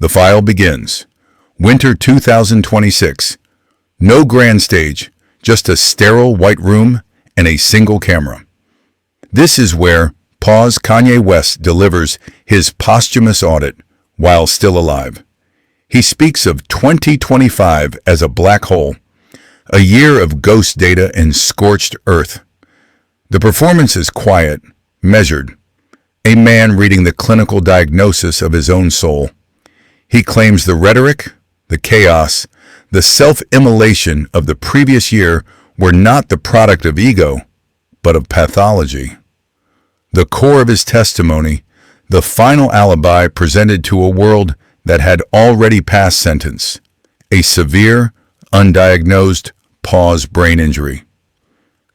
The file begins. Winter 2026. No grand stage, just a sterile white room and a single camera. This is where Kanye West delivers his posthumous audit while still alive. He speaks of 2025 as a black hole, a year of ghost data and scorched earth. The performance is quiet, measured, a man reading the clinical diagnosis of his own soul. He claims the rhetoric, the chaos, the self-immolation of the previous year were not the product of ego, but of pathology. The core of his testimony, the final alibi presented to a world that had already passed sentence, a severe, undiagnosed brain injury.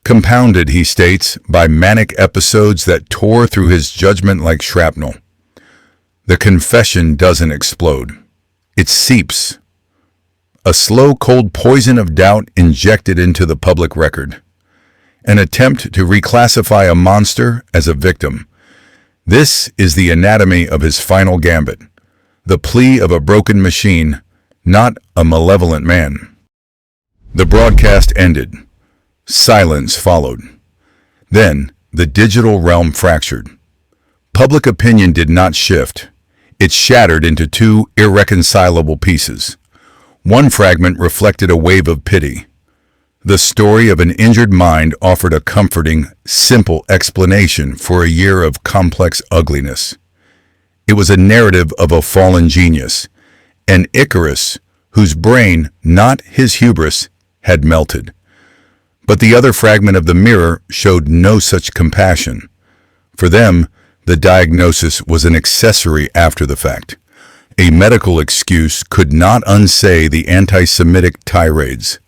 Compounded, he states, by manic episodes that tore through his judgment like shrapnel. The confession doesn't explode. It seeps. A slow, cold poison of doubt injected into the public record. An attempt to reclassify a monster as a victim. This is the anatomy of his final gambit. The plea of a broken machine, not a malevolent man. The broadcast ended. Silence followed. Then, the digital realm fractured. Public opinion did not shift. It shattered into two irreconcilable pieces. One fragment reflected a wave of pity. The story of an injured mind offered a comforting, simple explanation for a year of complex ugliness. It was a narrative of a fallen genius, an Icarus whose brain, not his hubris, had melted. But the other fragment of the mirror showed no such compassion. For them, the diagnosis was an accessory after the fact. A medical excuse could not unsay the anti-Semitic tirades.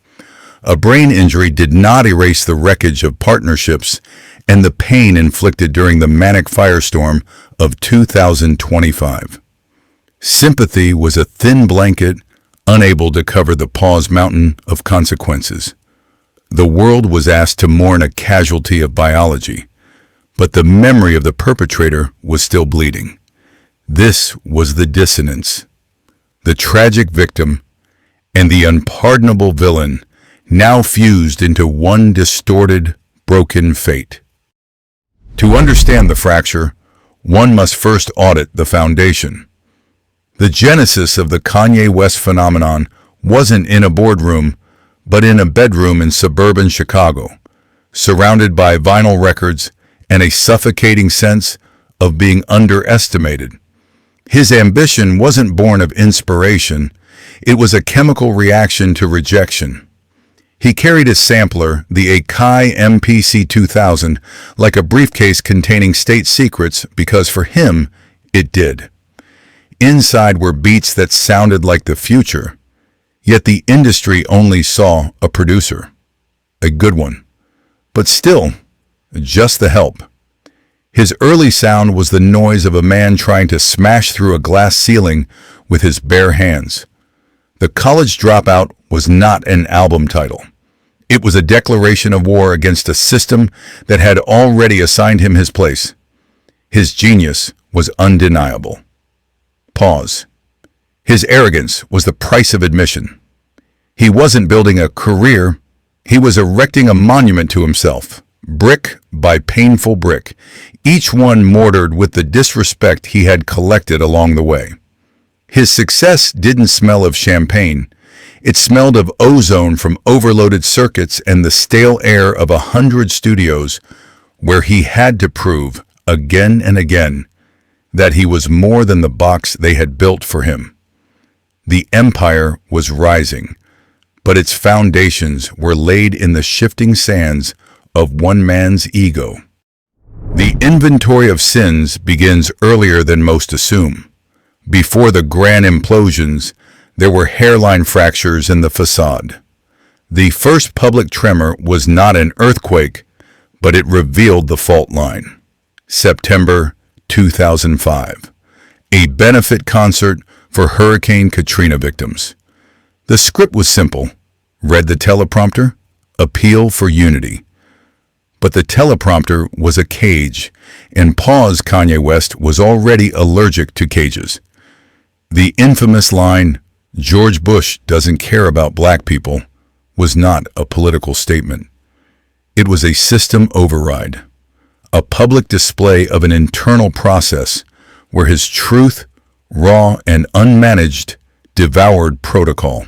A brain injury did not erase the wreckage of partnerships and the pain inflicted during the manic firestorm of 2025. Sympathy was a thin blanket, unable to cover the mountain of consequences. The world was asked to mourn a casualty of biology, but the memory of the perpetrator was still bleeding. This was the dissonance. The tragic victim and the unpardonable villain now fused into one distorted, broken fate. To understand the fracture, one must first audit the foundation. The genesis of the Kanye West phenomenon wasn't in a boardroom, but in a bedroom in suburban Chicago, surrounded by vinyl records and a suffocating sense of being underestimated. His ambition wasn't born of inspiration, it was a chemical reaction to rejection. He carried his sampler, the Akai MPC 2000, like a briefcase containing state secrets because for him, it did. Inside were beats that sounded like the future, yet the industry only saw a producer. A good one. But still, just the help. His early sound was the noise of a man trying to smash through a glass ceiling with his bare hands. The College Dropout was not an album title. It was a declaration of war against a system that had already assigned him his place. His genius was undeniable. Pause. His arrogance was the price of admission. He wasn't building a career, he was erecting a monument to himself, brick by painful brick, each one mortared with the disrespect he had collected along the way. His success didn't smell of champagne. It smelled of ozone from overloaded circuits and the stale air of 100 studios where he had to prove, again and again, that he was more than the box they had built for him. The empire was rising, but its foundations were laid in the shifting sands of one man's ego. The inventory of sins begins earlier than most assume. Before the grand implosions, there were hairline fractures in the facade. The first public tremor was not an earthquake, but it revealed the fault line. September 2005. A benefit concert for Hurricane Katrina victims. The script was simple. Read the teleprompter, appeal for unity. But the teleprompter was a cage, and Kanye West was already allergic to cages. The infamous line, "George Bush doesn't care about black people," was not a political statement. It was a system override, a public display of an internal process where his truth, raw and unmanaged, devoured protocol.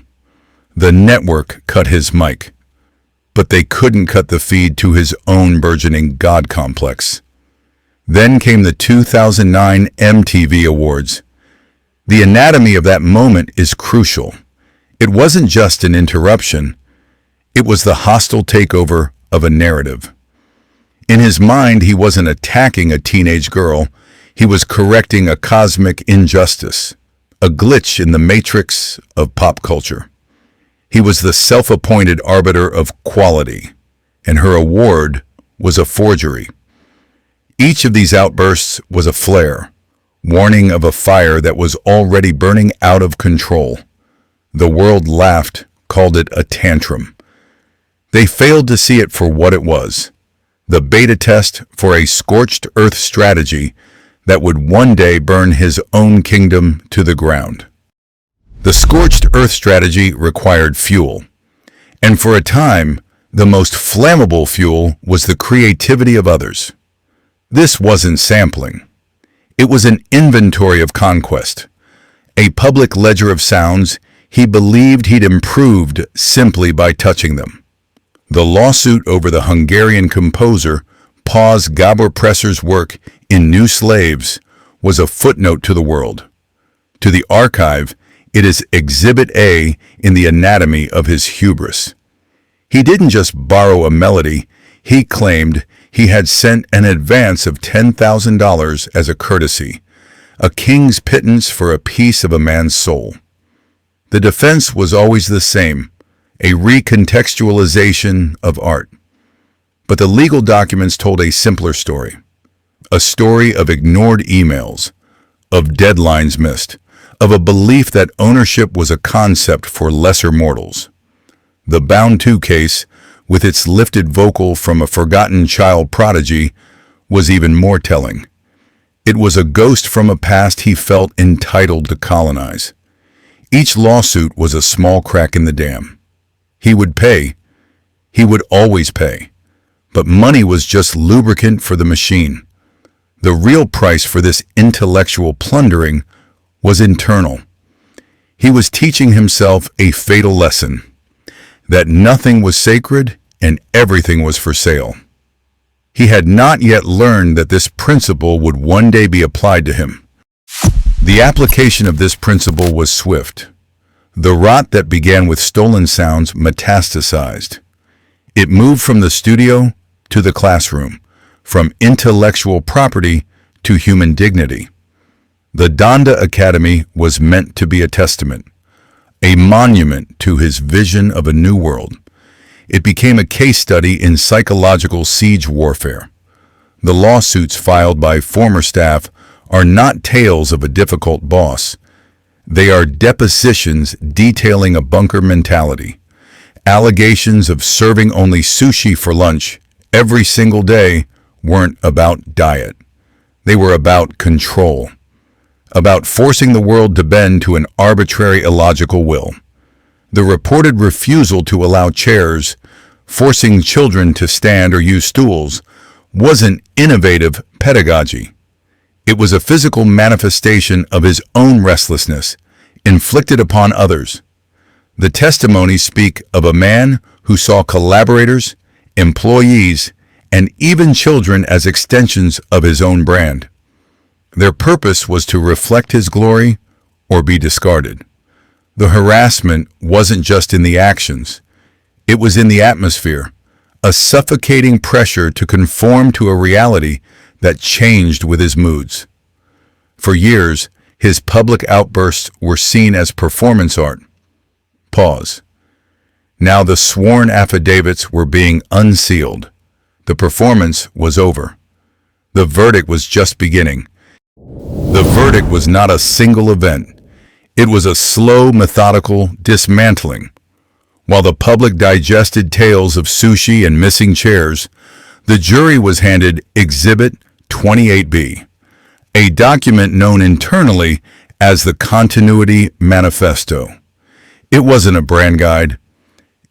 The network cut his mic, but they couldn't cut the feed to his own burgeoning God complex. Then came the 2009 MTV Awards. The anatomy of that moment is crucial. It wasn't just an interruption. It was the hostile takeover of a narrative. In his mind, he wasn't attacking a teenage girl. He was correcting a cosmic injustice, a glitch in the matrix of pop culture. He was the self-appointed arbiter of quality, and her award was a forgery. Each of these outbursts was a flare, warning of a fire that was already burning out of control. The world laughed, called it a tantrum. They failed to see it for what it was, the beta test for a scorched-earth strategy that would one day burn his own kingdom to the ground. The scorched-earth strategy required fuel, and for a time, the most flammable fuel was the creativity of others. This wasn't sampling. It was an inventory of conquest, a public ledger of sounds he believed he'd improved simply by touching them. The lawsuit over the Hungarian composer Paz Gábor Presser's work in New Slaves was a footnote to the world. To the archive, it is Exhibit A in the anatomy of his hubris. He didn't just borrow a melody, he claimed he had sent an advance of $10,000 as a courtesy, a king's pittance for a piece of a man's soul. The defense was always the same, a recontextualization of art. But the legal documents told a simpler story, a story of ignored emails, of deadlines missed, of a belief that ownership was a concept for lesser mortals. The Bound 2 case, with its lifted vocal from a forgotten child prodigy, was even more telling. It was a ghost from a past he felt entitled to colonize. Each lawsuit was a small crack in the dam. He would pay. He would always pay. But money was just lubricant for the machine. The real price for this intellectual plundering was internal. He was teaching himself a fatal lesson, that nothing was sacred and everything was for sale. He had not yet learned that this principle would one day be applied to him. The application of this principle was swift. The rot that began with stolen sounds metastasized. It moved from the studio to the classroom, from intellectual property to human dignity. The Donda Academy was meant to be a testament, a monument to his vision of a new world. It became a case study in psychological siege warfare. The lawsuits filed by former staff are not tales of a difficult boss. They are depositions detailing a bunker mentality, allegations of serving only sushi for lunch every single day weren't about diet. They were about control, about forcing the world to bend to an arbitrary illogical will. The reported refusal to allow chairs, forcing children to stand or use stools, wasn't innovative pedagogy. It was a physical manifestation of his own restlessness, inflicted upon others. The testimonies speak of a man who saw collaborators, employees, and even children as extensions of his own brand. Their purpose was to reflect his glory or be discarded. The harassment wasn't just in the actions. It was in the atmosphere, a suffocating pressure to conform to a reality that changed with his moods. For years, his public outbursts were seen as performance art. Pause. Now the sworn affidavits were being unsealed. The performance was over. The verdict was just beginning. The verdict was not a single event. It was a slow, methodical dismantling. While the public digested tales of sushi and missing chairs, the jury was handed Exhibit 28B, a document known internally as the Continuity Manifesto. It wasn't a brand guide.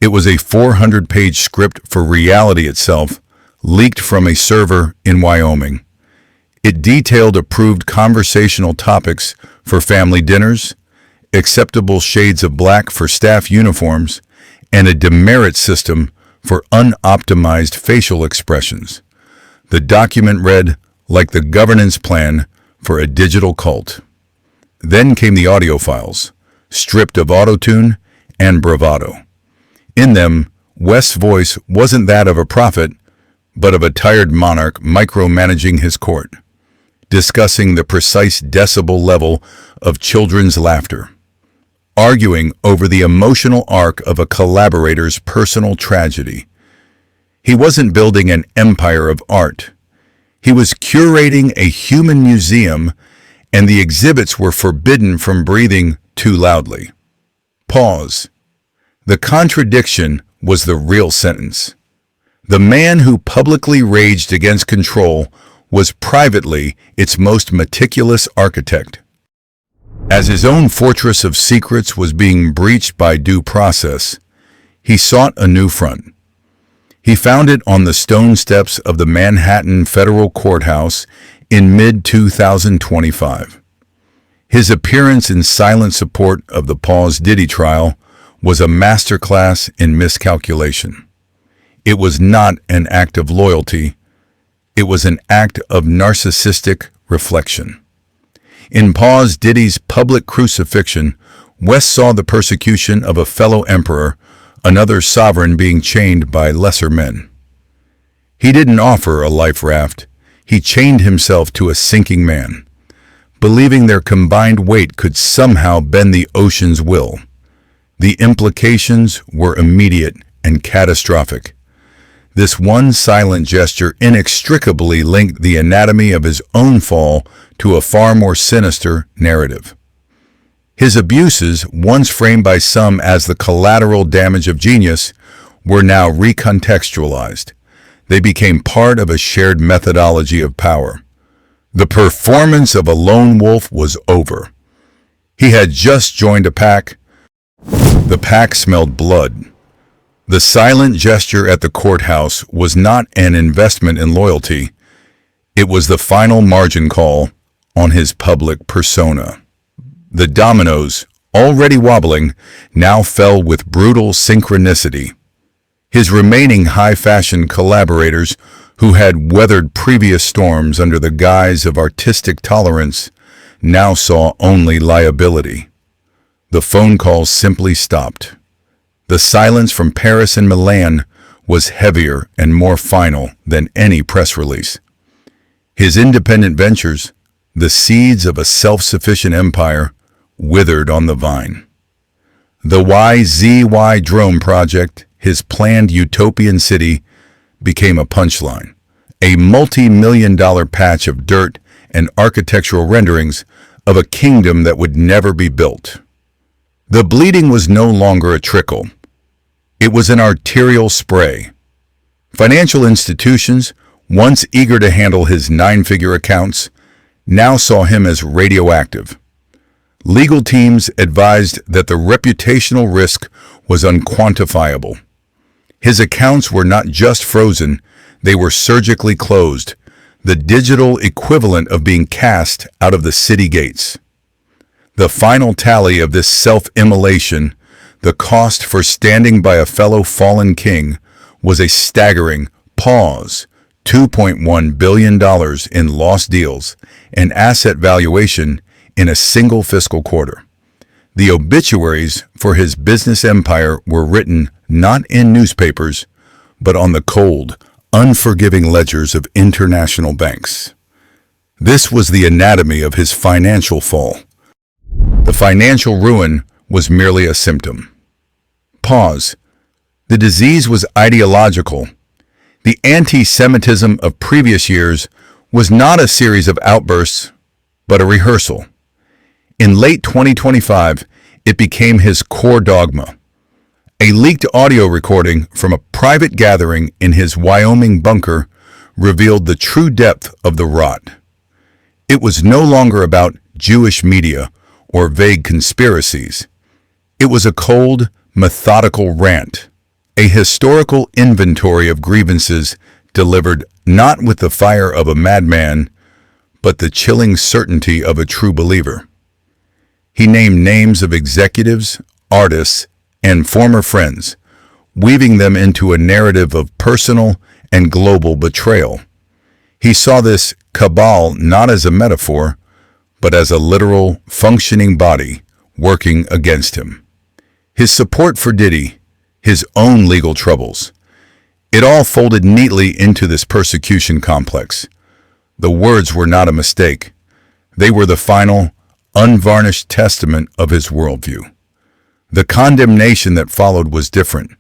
It was a 400-page script for reality itself, leaked from a server in Wyoming. It detailed approved conversational topics for family dinners, acceptable shades of black for staff uniforms, and a demerit system for unoptimized facial expressions. The document read like the governance plan for a digital cult. Then came the audio files, stripped of autotune and bravado. In them, West's voice wasn't that of a prophet, but of a tired monarch micromanaging his court, discussing the precise decibel level of children's laughter, arguing over the emotional arc of a collaborator's personal tragedy. He wasn't building an empire of art. He was curating a human museum, and the exhibits were forbidden from breathing too loudly. Pause. The contradiction was the real sentence. The man who publicly raged against control was privately its most meticulous architect. As his own fortress of secrets was being breached by due process, he sought a new front. He found it on the stone steps of the Manhattan Federal Courthouse in mid-2025. His appearance in silent support of the Paws Diddy trial was a masterclass in miscalculation. It was not an act of loyalty. It was an act of narcissistic reflection. In Paws Diddy's public crucifixion, West saw the persecution of a fellow emperor, another sovereign being chained by lesser men. He didn't offer a life raft. He chained himself to a sinking man, believing their combined weight could somehow bend the ocean's will. The implications were immediate and catastrophic. This one silent gesture inextricably linked the anatomy of his own fall to a far more sinister narrative. His abuses, once framed by some as the collateral damage of genius, were now recontextualized. They became part of a shared methodology of power. The performance of a lone wolf was over. He had just joined a pack. The pack smelled blood. The silent gesture at the courthouse was not an investment in loyalty. It was the final margin call on his public persona. The dominoes, already wobbling, now fell with brutal synchronicity. His remaining high-fashion collaborators, who had weathered previous storms under the guise of artistic tolerance, now saw only liability. The phone calls simply stopped. The silence from Paris and Milan was heavier and more final than any press release. His independent ventures, the seeds of a self-sufficient empire, withered on the vine. The YZY Drone Project, his planned utopian city, became a punchline, a multi-million-dollar patch of dirt and architectural renderings of a kingdom that would never be built. The bleeding was no longer a trickle. It was an arterial spray. Financial institutions, once eager to handle his nine-figure accounts, now saw him as radioactive. Legal teams advised that the reputational risk was unquantifiable. His accounts were not just frozen, they were surgically closed, the digital equivalent of being cast out of the city gates. The final tally of this self-immolation, the cost for standing by a fellow fallen king, was a staggering $2.1 billion in lost deals and asset valuation in a single fiscal quarter. The obituaries for his business empire were written not in newspapers, but on the cold, unforgiving ledgers of international banks. This was the anatomy of his financial fall. The financial ruin was merely a symptom. Pause. The disease was ideological. The antisemitism of previous years was not a series of outbursts, but a rehearsal. In late 2025, it became his core dogma. A leaked audio recording from a private gathering in his Wyoming bunker revealed the true depth of the rot. It was no longer about Jewish media or vague conspiracies. It was a cold, methodical rant, a historical inventory of grievances delivered not with the fire of a madman, but the chilling certainty of a true believer. He named names of executives, artists, and former friends, weaving them into a narrative of personal and global betrayal. He saw this cabal not as a metaphor, but as a literal, functioning body working against him. His support for Diddy, his own legal troubles, it all folded neatly into this persecution complex. The words were not a mistake. They were the final, unvarnished testament of his worldview. The condemnation that followed was different.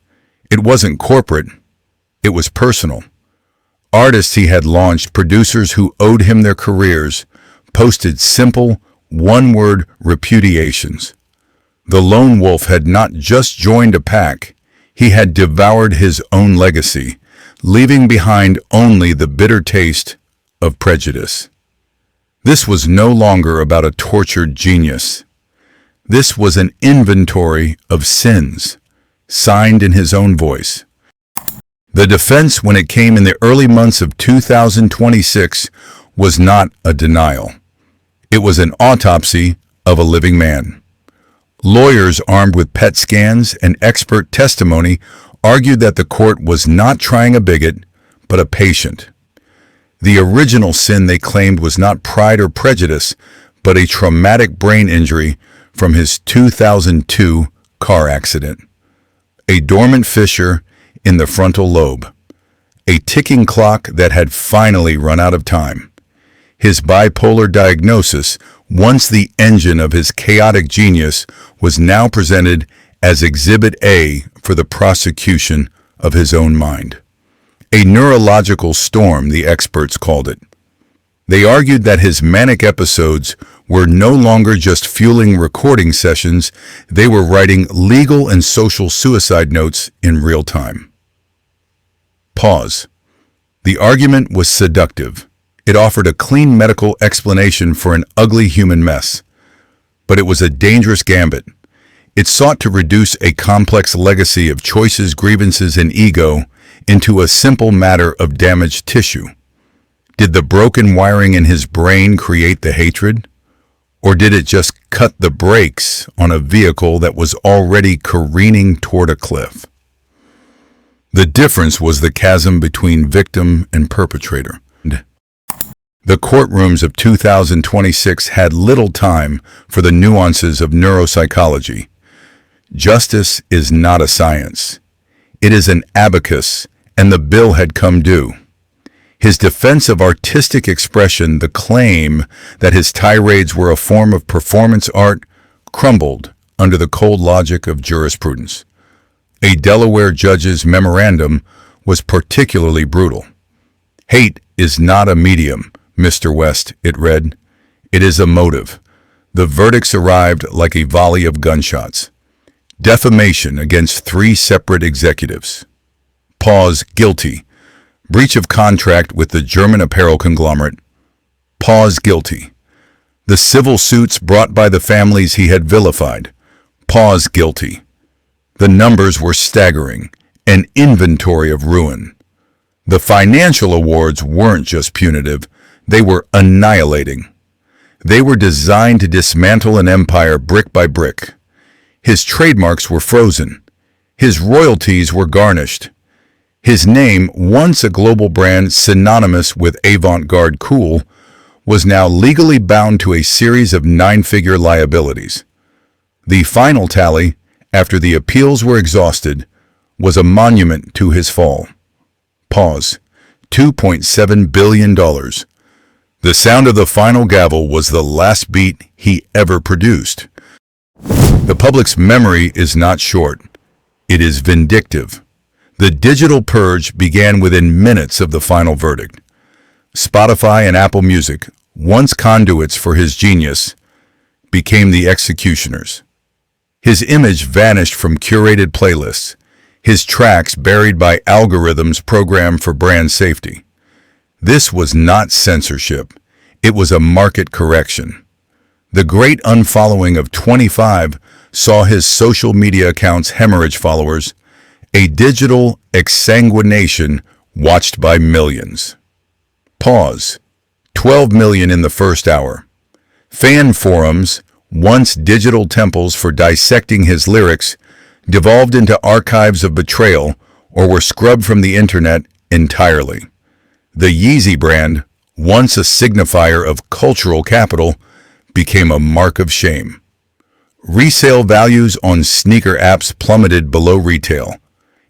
It wasn't corporate, it was personal. Artists he had launched, producers who owed him their careers, posted simple, one-word repudiations. The lone wolf had not just joined a pack, he had devoured his own legacy, leaving behind only the bitter taste of prejudice. This was no longer about a tortured genius. This was an inventory of sins, signed in his own voice. The defense, when it came in the early months of 2026, was not a denial. It was an autopsy of a living man. Lawyers armed with PET scans and expert testimony argued that the court was not trying a bigot, but a patient. The original sin they claimed was not pride or prejudice, but a traumatic brain injury from his 2002 car accident. A dormant fissure in the frontal lobe. A ticking clock that had finally run out of time. His bipolar diagnosis, once the engine of his chaotic genius, was now presented as Exhibit A for the prosecution of his own mind. A neurological storm, the experts called it. They argued that his manic episodes were no longer just fueling recording sessions, they were writing legal and social suicide notes in real time. Pause. The argument was seductive. It offered a clean medical explanation for an ugly human mess. But it was a dangerous gambit. It sought to reduce a complex legacy of choices, grievances, and ego into a simple matter of damaged tissue. Did the broken wiring in his brain create the hatred? Or did it just cut the brakes on a vehicle that was already careening toward a cliff? The difference was the chasm between victim and perpetrator. The courtrooms of 2026 had little time for the nuances of neuropsychology. Justice is not a science. It is an abacus, and the bill had come due. His defense of artistic expression, the claim that his tirades were a form of performance art, crumbled under the cold logic of jurisprudence. A Delaware judge's memorandum was particularly brutal. "Hate is not a medium, Mr. West," it read. "It is a motive." The verdicts arrived like a volley of gunshots. Defamation against 3 separate executives. Pause, guilty. Breach of contract with the German apparel conglomerate. Pause, guilty. The civil suits brought by the families he had vilified. Pause, guilty. The numbers were staggering, an inventory of ruin. The financial awards weren't just punitive, they were annihilating. They were designed to dismantle an empire brick by brick. His trademarks were frozen. His royalties were garnished. His name, once a global brand synonymous with avant-garde cool, was now legally bound to a series of 9-figure liabilities. The final tally, after the appeals were exhausted, was a monument to his fall. Pause. $2.7 billion. The sound of the final gavel was the last beat he ever produced. The public's memory is not short. It is vindictive. The digital purge began within minutes of the final verdict. Spotify and Apple Music, once conduits for his genius, became the executioners. His image vanished from curated playlists, his tracks buried by algorithms programmed for brand safety. This was not censorship. It was a market correction. The great unfollowing of 25 saw his social media accounts hemorrhage followers, a digital exsanguination watched by millions. Pause. 12 million in the first hour. Fan forums, once digital temples for dissecting his lyrics, devolved into archives of betrayal or were scrubbed from the internet entirely. The Yeezy brand, once a signifier of cultural capital, became a mark of shame. Resale values on sneaker apps plummeted below retail,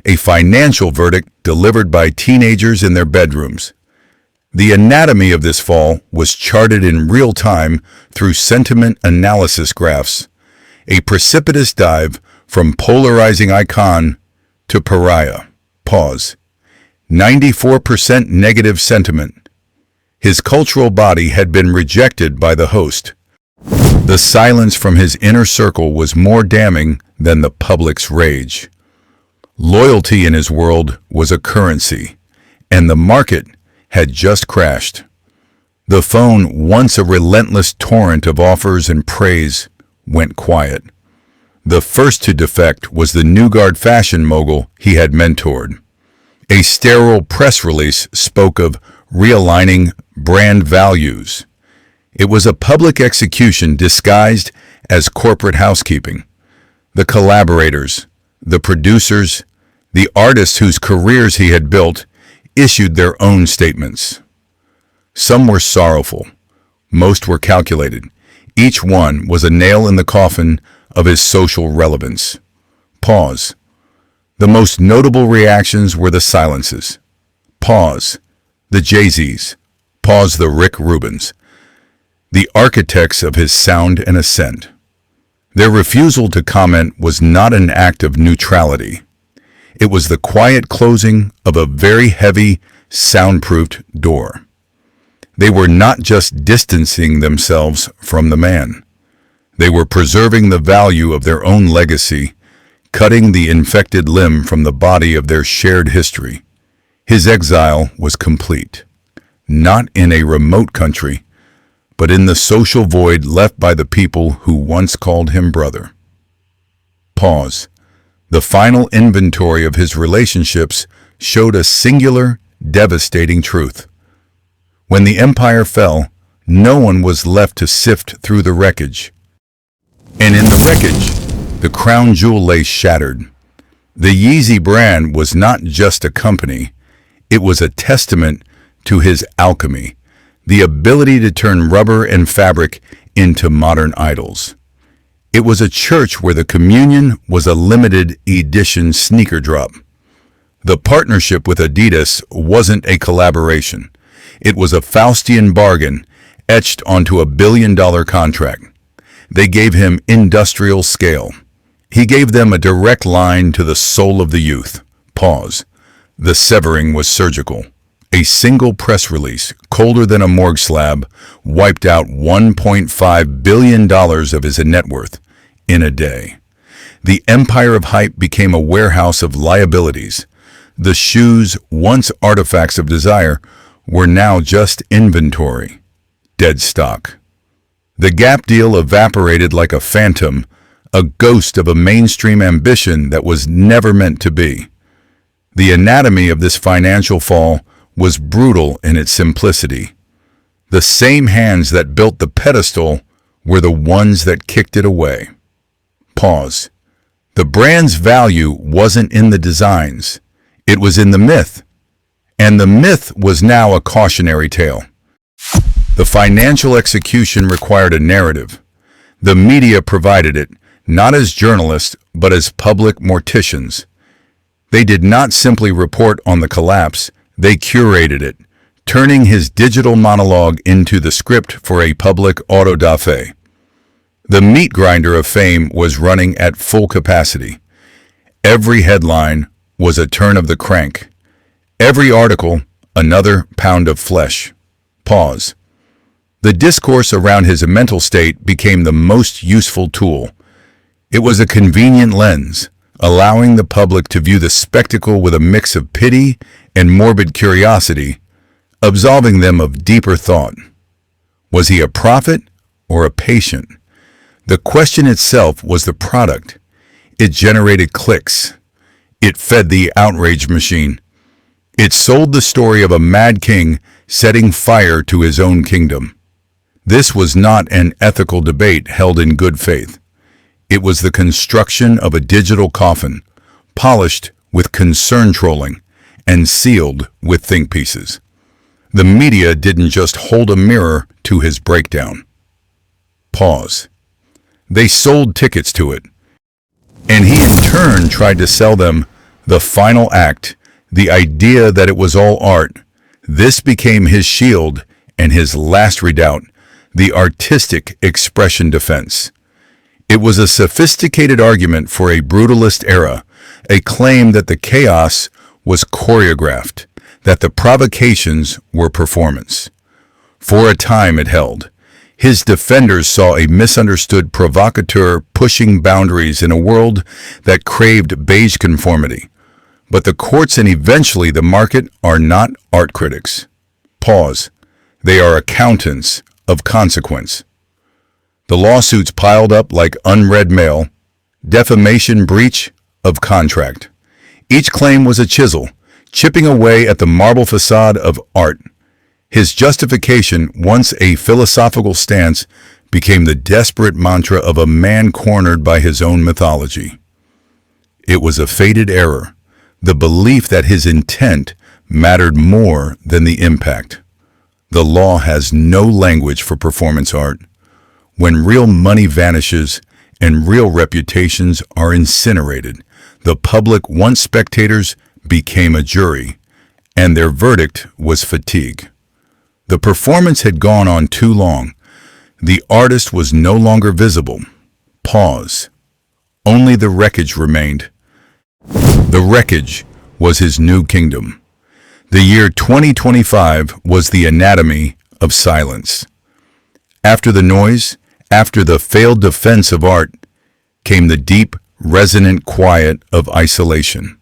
a financial verdict delivered by teenagers in their bedrooms. The anatomy of this fall was charted in real time through sentiment analysis graphs, a precipitous dive from polarizing icon to pariah. Pause. 94% negative sentiment. His cultural body had been rejected by the host. The silence from his inner circle was more damning than the public's rage. Loyalty in his world was a currency, and the market had just crashed. The phone, once a relentless torrent of offers and praise, went quiet. The first to defect was the New Guard fashion mogul he had mentored. A sterile press release spoke of realigning brand values. It was a public execution disguised as corporate housekeeping. The collaborators, the producers, the artists whose careers he had built issued their own statements. Some were sorrowful, most were calculated. Each one was a nail in the coffin of his social relevance. Pause. The most notable reactions were the silences. Pause. The Jay-Z's. Pause the Rick Rubins. The architects of his sound and ascent. Their refusal to comment was not an act of neutrality. It was the quiet closing of a very heavy, soundproofed door. They were not just distancing themselves from the man. They were preserving the value of their own legacy, cutting the infected limb from the body of their shared history. His exile was complete, not in a remote country, but in the social void left by the people who once called him brother. Pause. The final inventory of his relationships showed a singular, devastating truth. When the empire fell, no one was left to sift through the wreckage. And in the wreckage, the crown jewel lay shattered. The Yeezy brand was not just a company, it was a testament to his alchemy, the ability to turn rubber and fabric into modern idols. It was a church where the communion was a limited edition sneaker drop. The partnership with Adidas wasn't a collaboration. It was a Faustian bargain etched onto a billion-dollar contract. They gave him industrial scale. He gave them a direct line to the soul of the youth. Pause. The severing was surgical. A single press release, colder than a morgue slab, wiped out $1.5 billion of his net worth in a day. The empire of hype became a warehouse of liabilities. The shoes, once artifacts of desire, were now just inventory, dead stock. The Gap deal evaporated like a phantom, a ghost of a mainstream ambition that was never meant to be. The anatomy of this financial fall was brutal in its simplicity. The same hands that built the pedestal were the ones that kicked it away. Pause. The brand's value wasn't in the designs. It was in the myth. And the myth was now a cautionary tale. The financial execution required a narrative. The media provided it, not as journalists, but as public morticians. They did not simply report on the collapse, they curated it, turning his digital monologue into the script for a public auto-da-fe. The meat grinder of fame was running at full capacity. Every headline was a turn of the crank. Every article, another pound of flesh. Pause. The discourse around his mental state became the most useful tool. It was a convenient lens, allowing the public to view the spectacle with a mix of pity and morbid curiosity, absolving them of deeper thought. Was he a prophet or a patient. The question itself was the product. It generated clicks. It fed the outrage machine. It sold the story of a mad king setting fire to his own kingdom. This was not an ethical debate held in good faith. It was the construction of a digital coffin, polished with concern trolling and sealed with think pieces. The media didn't just hold a mirror to his breakdown. Pause. They sold tickets to it. And he in turn tried to sell them the final act, the idea that it was all art. This became his shield and his last redoubt, the artistic expression defense. It was a sophisticated argument for a brutalist era, a claim that the chaos was choreographed, that the provocations were performance. For a time it held. His defenders saw a misunderstood provocateur pushing boundaries in a world that craved beige conformity. But the courts and eventually the market are not art critics. Pause. They are accountants of consequence. The lawsuits piled up like unread mail, defamation, breach of contract. Each claim was a chisel, chipping away at the marble facade of art. His justification, once a philosophical stance, became the desperate mantra of a man cornered by his own mythology. It was a fated error, the belief that his intent mattered more than the impact. The law has no language for performance art. When real money vanishes and real reputations are incinerated, the public, once spectators, became a jury, and their verdict was fatigue. The performance had gone on too long. The artist was no longer visible. Pause. Only the wreckage remained. The wreckage was his new kingdom. The year 2025 was the anatomy of silence. After the noise, after the failed defense of art, came the deep, resonant quiet of isolation.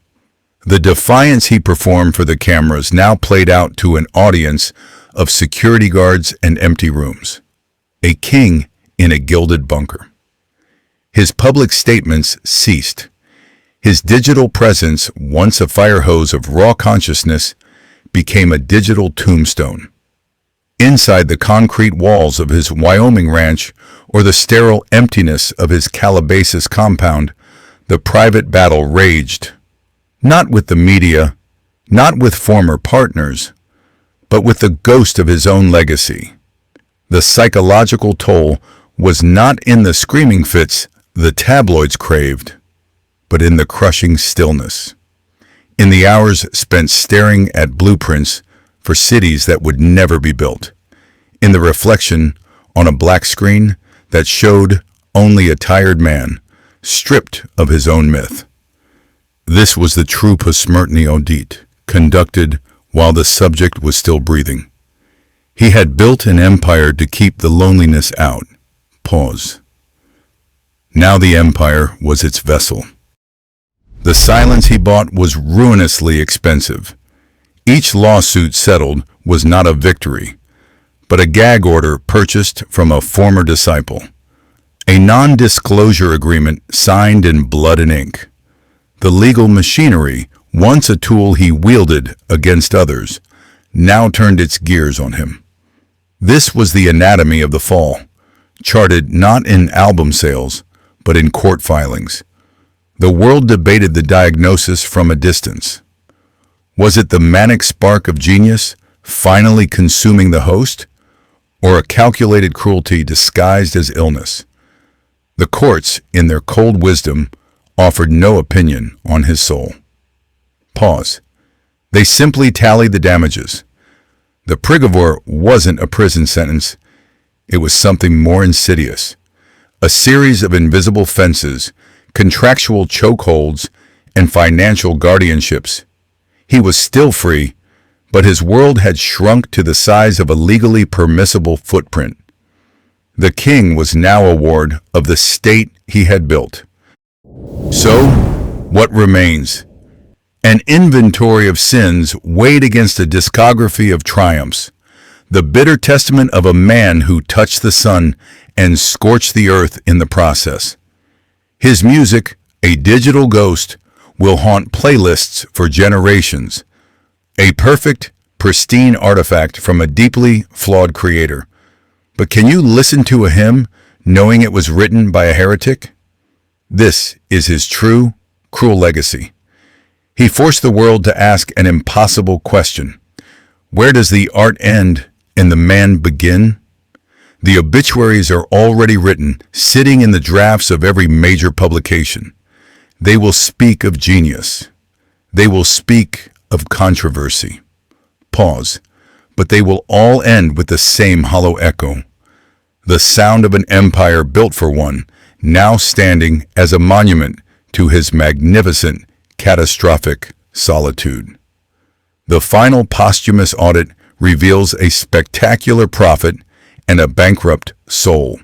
The defiance he performed for the cameras now played out to an audience of security guards and empty rooms. A king in a gilded bunker. His public statements ceased. His digital presence, once a fire hose of raw consciousness, became a digital tombstone. Inside the concrete walls of his Wyoming ranch or the sterile emptiness of his Calabasas compound, the private battle raged. Not with the media, not with former partners, but with the ghost of his own legacy. The psychological toll was not in the screaming fits the tabloids craved, but in the crushing stillness. In the hours spent staring at blueprints for cities that would never be built. In the reflection on a black screen that showed only a tired man, stripped of his own myth. This was the true Posthumous Audit, conducted while the subject was still breathing. He had built an empire to keep the loneliness out. Pause. Now the empire was its vessel. The silence he bought was ruinously expensive. Each lawsuit settled was not a victory, but a gag order purchased from a former disciple. A non-disclosure agreement signed in blood and ink. The legal machinery, once a tool he wielded against others, now turned its gears on him. This was the anatomy of the fall, charted not in album sales, but in court filings. The world debated the diagnosis from a distance. Was it the manic spark of genius finally consuming the host, or a calculated cruelty disguised as illness? The courts, in their cold wisdom, offered no opinion on his soul. Pause. They simply tallied the damages. The prigovor wasn't a prison sentence. It was something more insidious. A series of invisible fences, contractual chokeholds, and financial guardianships. He was still free, but his world had shrunk to the size of a legally permissible footprint. The king was now a ward of the state he had built. So, what remains? An inventory of sins weighed against a discography of triumphs. the bitter testament of a man who touched the sun and scorched the earth in the process. His music, a digital ghost, will haunt playlists for generations. A perfect, pristine artifact from a deeply flawed creator. But can you listen to a hymn knowing it was written by a heretic? This is his true, cruel legacy. He forced the world to ask an impossible question. Where does the art end and the man begin? The obituaries are already written, sitting in the drafts of every major publication. They will speak of genius. They will speak of controversy. Pause. But they will all end with the same hollow echo. The sound of an empire built for one, now standing as a monument to his magnificent, catastrophic solitude. The final posthumous audit reveals a spectacular prophet and a bankrupt soul.